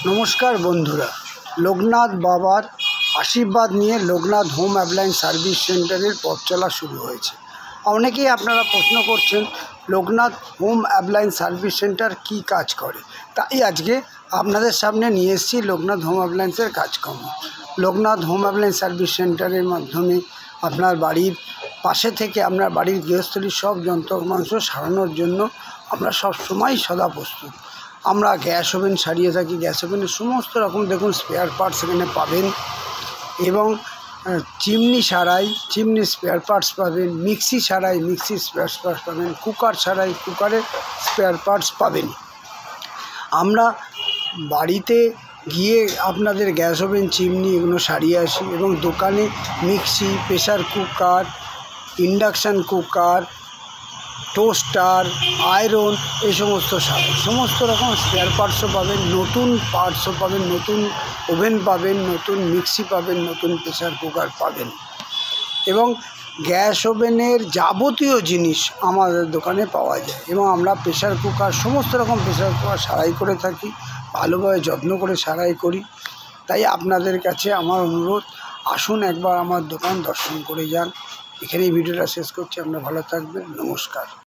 নমস্কার বন্ধুরা, লোকনাথ বাবার আশীর্বাদ নিয়ে লোকনাথ হোম অ্যাপ্লায়েন্স সার্ভিস সেন্টারের পথ চলা শুরু হয়েছে। অনেকেই আপনারা প্রশ্ন করছেন Loknath home appliance service centre কী কাজ করে, তাই আজকে আপনাদের সামনে নিয়ে এসেছি লোকনাথ হোম অ্যাপ্লায়েন্সের কাজকর্ম। লোকনাথ হোম অ্যাপ্লায়েন্স সার্ভিস সেন্টারের মাধ্যমে আপনার বাড়ির পাশে থেকে আপনার বাড়ির গৃহস্থলীর সব যন্ত্রাংশ সারানোর জন্য আমরা সবসময় সদা প্রস্তুত। আমরা গ্যাস ওভেন সারিয়ে থাকি, গ্যাস ওভেনের সমস্ত রকম দেখুন স্পেয়ার পার্টস এখানে পাবেন, এবং চিমনি সারাই চিমনির স্পেয়ার পার্টস পাবেন, মিক্সি সারাই মিক্সির স্পেয়ার পার্টস পাবেন, কুকার সারাই কুকারের স্পেয়ার পার্টস পাবেন। আমরা বাড়িতে গিয়ে আপনাদের গ্যাস ওভেন চিমনি এগুলো সারিয়ে আসি, এবং দোকানে mixie, pressure cooker, induction cooker, toaster, iron এই সমস্ত সমস্ত রকম স্পেয়ার পার্টসও পাবেন, নতুন পার্টসও পাবেন, নতুন ওভেন পাবেন, নতুন মিক্সি পাবেন, নতুন প্রেসার কুকার পাবেন, এবং গ্যাস ওভেনের যাবতীয় জিনিস আমাদের দোকানে পাওয়া যায়। এবং আমরা প্রেসার কুকার সমস্ত রকম প্রেসার কুকার সারাই করে থাকি, ভালোভাবে যত্ন করে সারাই করি। তাই আপনাদের কাছে আমার অনুরোধ, আসুন একবার আমার দোকান দর্শন করে যান। এখানেই ভিডিওটা শেষ করছি। আপনারা ভালো থাকবেন। নমস্কার।